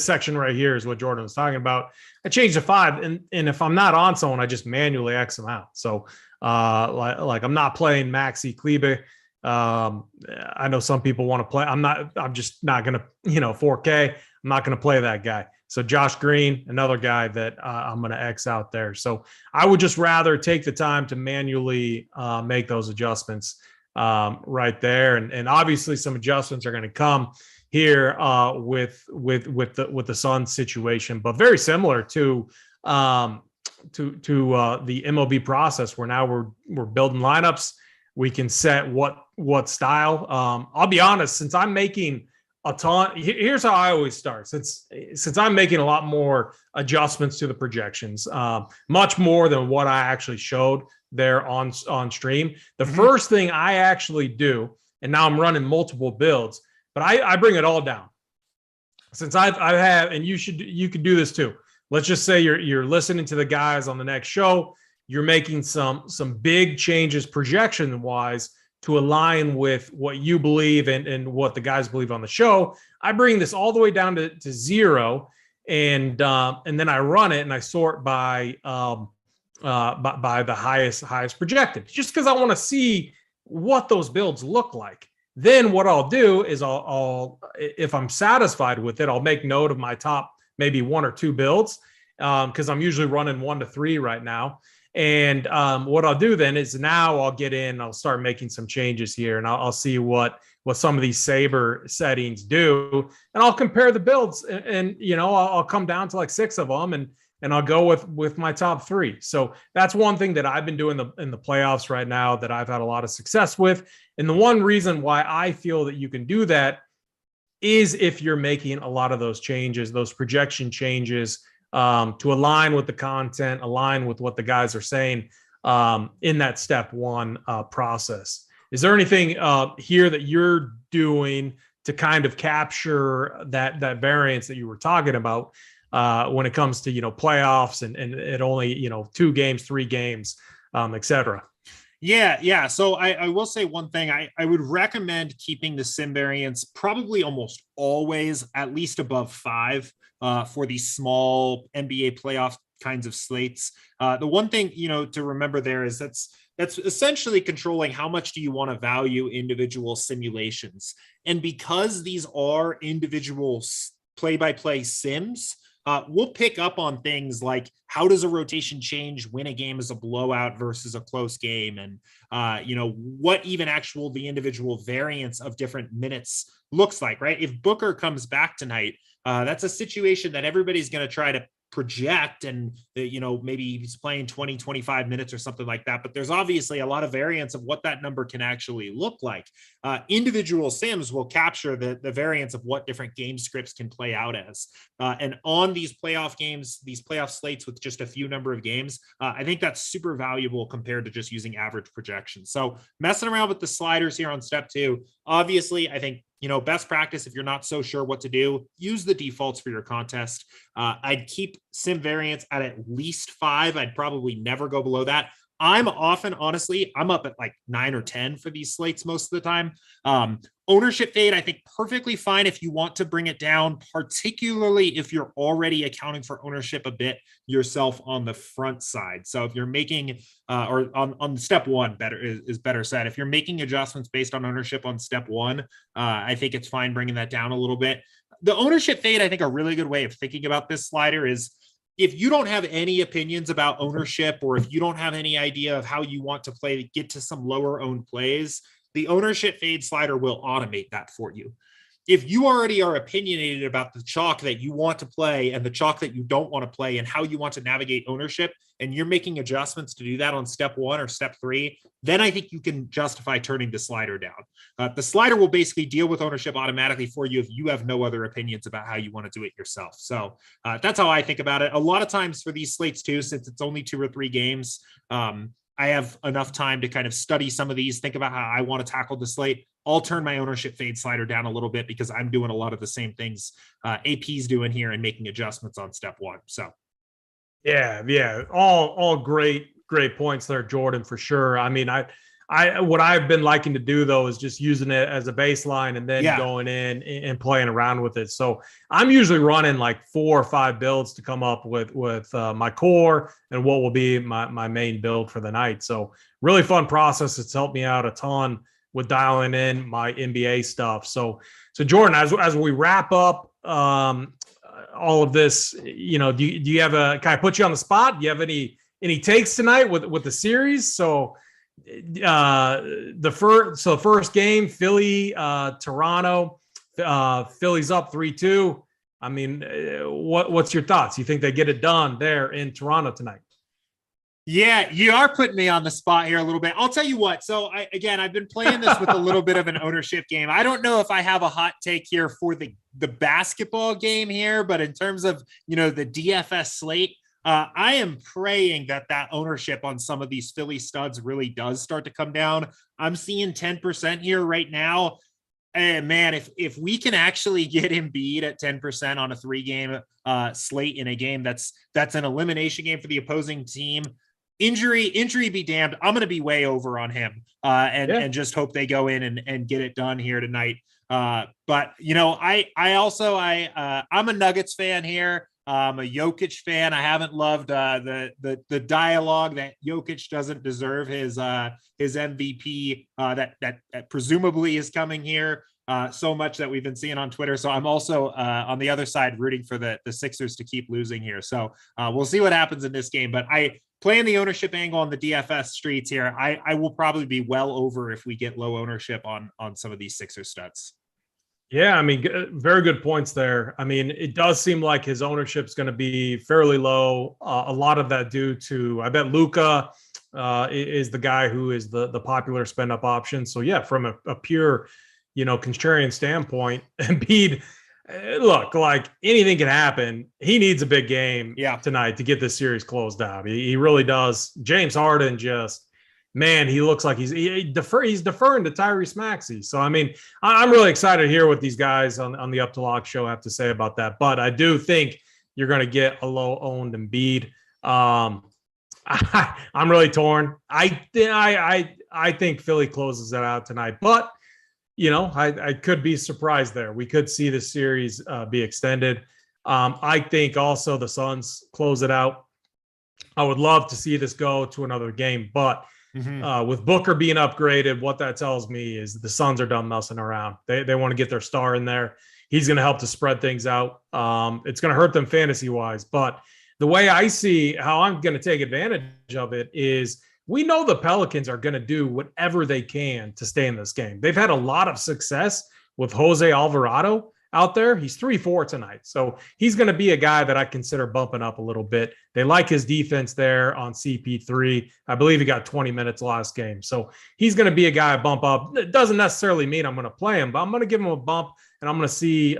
section right here is what Jordan was talking about. I changed to 5, and if I'm not on someone, I just manually X them out. So like I'm not playing Maxi Kleber. I know some people want to play. I'm just not going to, 4K. I'm not going to play that guy. So Josh Green, another guy that I'm going to X out there. So I would just rather take the time to manually make those adjustments right there. And obviously some adjustments are going to come here with the Suns situation, but very similar to the MLB process, where now we're building lineups. We can set what style. I'll be honest, since I'm making a ton, here's how I always start. Since I'm making a lot more adjustments to the projections, much more than what I actually showed there on stream. The first thing I actually do, and now I'm running multiple builds, but I bring it all down. Since I have, and you could do this too. Let's just say you're listening to the guys on the next show. You're making some big changes projection wise to align with what you believe and what the guys believe on the show. I bring this all the way down to 0, and then I run it and I sort by the highest projected, just because I want to see what those builds look like. Then what I'll do is I'll if I'm satisfied with it, I'll make note of my top maybe 1 or 2 builds, because I'm usually running 1 to 3 right now. And what I'll do then is now I'll get in, I'll start making some changes here, and I'll see what some of these Saber settings do, and I'll compare the builds, and I'll come down to like 6 of them, and I'll go with my top 3. So that's one thing that I've been doing in the playoffs right now that I've had a lot of success with. And the one reason why I feel that you can do that is if you're making a lot of those changes, those projection changes, to align with the content, align with what the guys are saying in that step 1 process. Is there anything here that you're doing to kind of capture that variance that you were talking about when it comes to playoffs and it only 2 games, 3 games, et cetera? Yeah. So I will say one thing. I would recommend keeping the sim variance probably almost always at least above 5 for these small NBA playoff kinds of slates. The one thing to remember there is that's essentially controlling how much do you want to value individual simulations. And because these are individual play-by-play sims, we'll pick up on things like how does a rotation change when a game is a blowout versus a close game, and what even the individual variance of different minutes looks like, right? If Booker comes back tonight, that's a situation that everybody's going to try to project, and maybe he's playing 20-25 minutes or something like that, but there's obviously a lot of variance of what that number can actually look like. Individual sims will capture the variance of what different game scripts can play out as, and on these playoff games, these playoff slates with just a few number of games, I think that's super valuable compared to just using average projections. So messing around with the sliders here on step 2, obviously I think best practice, if you're not so sure what to do, use the defaults for your contest. I'd keep sim variance at least 5. I'd probably never go below that. I'm up at like 9 or 10 for these slates most of the time. Ownership fade, I think perfectly fine if you want to bring it down, particularly if you're already accounting for ownership a bit yourself on the front side. So if you're making, or on step 1, better said, if you're making adjustments based on ownership on step 1, I think it's fine bringing that down a little bit. The ownership fade, I think a really good way of thinking about this slider is, if you don't have any opinions about ownership, or if you don't have any idea of how you want to play to get to some lower owned plays, the ownership fade slider will automate that for you. If you already are opinionated about the chalk that you want to play and the chalk that you don't want to play and how you want to navigate ownership, and you're making adjustments to do that on step 1 or step 3, then I think you can justify turning the slider down. The slider will basically deal with ownership automatically for you if you have no other opinions about how you want to do it yourself. So that's how I think about it. A lot of times for these slates too, since it's only 2 or 3 games, I have enough time to kind of study some of these, think about how I want to tackle the slate. I'll turn my ownership fade slider down a little bit because I'm doing a lot of the same things AP's doing here and making adjustments on step 1. So, yeah, all great points there, Jordan, for sure. I mean, what I've been liking to do though is just using it as a baseline and then going in and playing around with it. So I'm usually running like 4 or 5 builds to come up with my core and what will be my main build for the night. So really fun process. It's helped me out a ton with dialing in my NBA stuff. So Jordan, as we wrap up all of this, do you have can I put you on the spot? Do you have any takes tonight with the series? So the first game, Philly, Toronto, Philly's up 3-2. I mean, what's your thoughts? You think they get it done there in Toronto tonight? Yeah, you are putting me on the spot here a little bit. I'll tell you what. So I've been playing this with a little bit of an ownership game. I don't know if I have a hot take here for the basketball game here, but in terms of, the DFS slate, I am praying that ownership on some of these Philly studs really does start to come down. I'm seeing 10% here right now. And man, if we can actually get Embiid at 10% on a 3-game slate in a game that's an elimination game for the opposing team, injury be damned, I'm going to be way over on him and just hope they go in and get it done here tonight. But I'm a Nuggets fan here. I'm a Jokic fan. I haven't loved the dialogue that Jokic doesn't deserve his MVP that presumably is coming here. so much that we've been seeing on Twitter. So I'm also on the other side rooting for the Sixers to keep losing here. So we'll see what happens in this game. But playing the ownership angle on the DFS streets here, I will probably be well over if we get low ownership on some of these Sixer studs. Yeah, I mean, very good points there. I mean, it does seem like his ownership is going to be fairly low. A lot of that due to, I bet Luka is the guy who is the popular spend up option. So yeah, from a pure, contrarian standpoint, Embiid, look, like anything can happen. He needs a big game tonight to get this series closed out. He really does. James Harden just, man, he looks like he's deferring to Tyrese Maxey. So, I mean, I'm really excited to hear what these guys on the Up to Lock show have to say about that. But I do think you're going to get a low-owned Embiid. I'm really torn. I think Philly closes that out tonight. But, I could be surprised there. We could see the series be extended. I think also the Suns close it out. I would love to see this go to another game, but with Booker being upgraded, what that tells me is the Suns are done messing around. They want to get their star in there. He's going to help to spread things out. It's going to hurt them fantasy-wise, but the way I see how I'm going to take advantage of it is we know the Pelicans are going to do whatever they can to stay in this game. They've had a lot of success with Jose Alvarado out there. He's 3-4 tonight. So he's going to be a guy that I consider bumping up a little bit. They like his defense there on CP3. I believe he got 20 minutes last game. So he's going to be a guy I bump up. It doesn't necessarily mean I'm going to play him, but I'm going to give him a bump and I'm going to see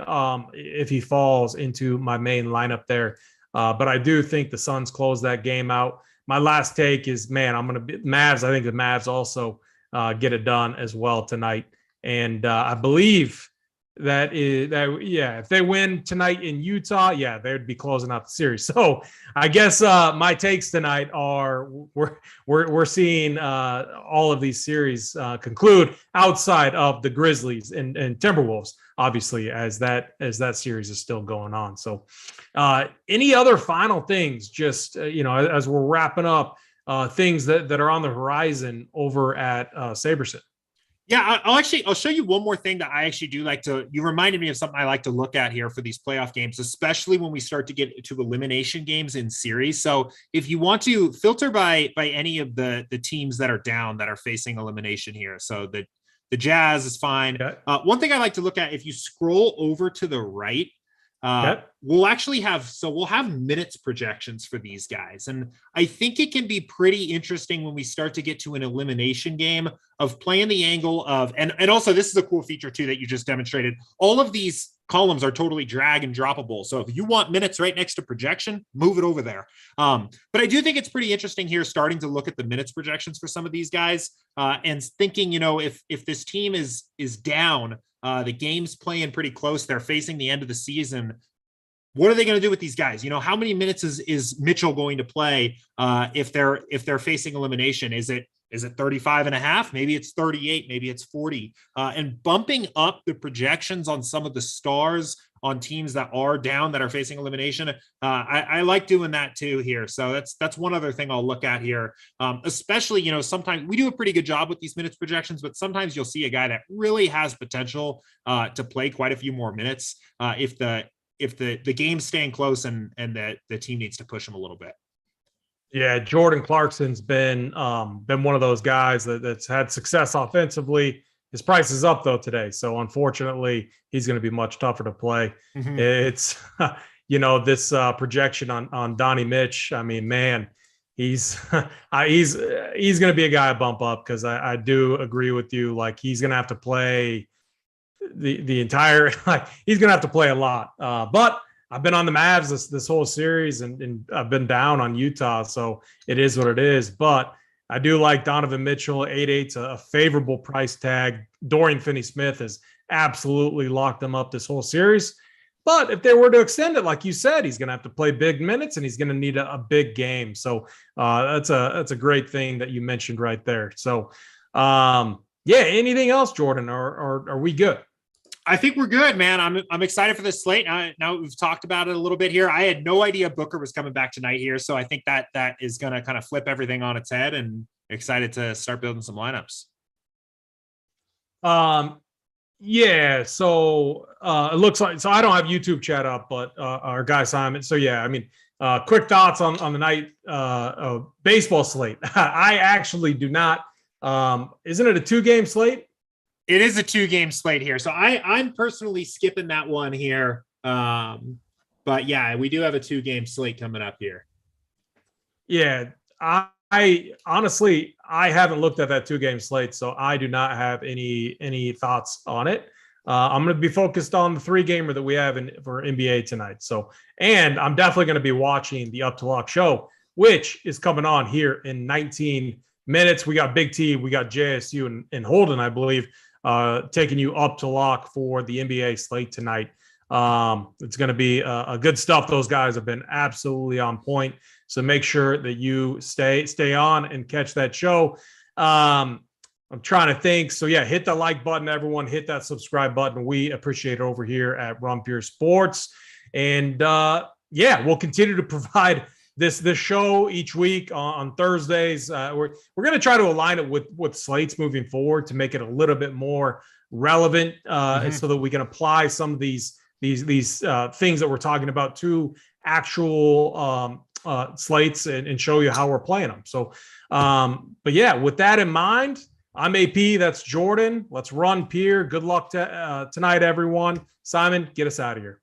if he falls into my main lineup there. But I do think the Suns close that game out. My last take is, man, I'm going to be Mavs. I think the Mavs also get it done as well tonight. And I believe if they win tonight in Utah, they'd be closing out the series. So I guess my takes tonight are we're seeing all of these series conclude outside of the Grizzlies and Timberwolves, obviously, as that series is still going on. So any other final things, just as we're wrapping up, things that are on the horizon over at Sabersim? Yeah, I'll show you one more thing that I actually do like to. You reminded me of something I like to look at here for these playoff games, especially when we start to get to elimination games in series. So if you want to filter by any of the teams that are down that are facing elimination here, so the Jazz is fine. Okay. One thing I like to look at, if you scroll over to the right, we'll have minutes projections for these guys. And I think it can be pretty interesting when we start to get to an elimination game of playing the angle of, and also this is a cool feature too, that you just demonstrated. All of these columns are totally drag and droppable. So if you want minutes right next to projection, move it over there. But I do think it's pretty interesting here, starting to look at the minutes projections for some of these guys and thinking, if this team is down, the game's playing pretty close, they're facing the end of the season. What are they going to do with these guys? How many minutes is Mitchell going to play if they're facing elimination? Is it 35 and a half? Maybe it's 38, maybe it's 40. And bumping up the projections on some of the stars on teams that are down, that are facing elimination. I like doing that too here. So that's one other thing I'll look at here. Especially, sometimes we do a pretty good job with these minutes projections, but sometimes you'll see a guy that really has potential to play quite a few more minutes if the game's staying close and the team needs to push him a little bit. Yeah, Jordan Clarkson's been one of those guys that's had success offensively. His price is up though today, so unfortunately, he's going to be much tougher to play. Mm-hmm. It's this projection on Donnie Mitch. I mean, man, he's he's going to be a guy I bump up because I do agree with you. Like he's going to have to play the entire. He's going to have to play a lot. But I've been on the Mavs this whole series, and I've been down on Utah, so it is what it is. But I do like Donovan Mitchell. 8.8's a favorable price tag. Dorian Finney-Smith has absolutely locked them up this whole series. But if they were to extend it, like you said, he's going to have to play big minutes, and he's going to need a big game. So that's a great thing that you mentioned right there. So, anything else, Jordan, or are we good? I think we're good, man. I'm excited for this slate. Now we've talked about it a little bit here. I had no idea Booker was coming back tonight here, so I think that is going to kind of flip everything on its head, and excited to start building some lineups. Yeah, so it looks like, so I don't have YouTube chat up, but our guy Simon. So yeah, I mean, quick thoughts on the night baseball slate. I actually do not. Isn't it a 2-game slate? It is a 2-game slate here, so I'm personally skipping that one here. But yeah, we do have a 2-game slate coming up here. Yeah, I honestly I haven't looked at that 2-game slate, so I do not have any thoughts on it. I'm going to be focused on the 3-gamer that we have for NBA tonight. So, and I'm definitely going to be watching the Up to Lock show, which is coming on here in 19 minutes. We got Big T, we got JSU and Holden, I believe, taking you up to lock for the NBA slate tonight. It's going to be a good stuff. Those guys have been absolutely on point. So make sure that you stay on and catch that show. I'm trying to think. So yeah, hit the like button, everyone. Hit that subscribe button. We appreciate it over here at Rumpier Sports. And yeah, we'll continue to provide this show each week on Thursdays. We're going to try to align it with slates moving forward to make it a little bit more relevant, so that we can apply some of these things that we're talking about to actual slates and show you how we're playing them. So, but yeah, with that in mind, I'm AP. That's Jordan. Let's run, Pier. Good luck tonight, everyone. Simon, get us out of here.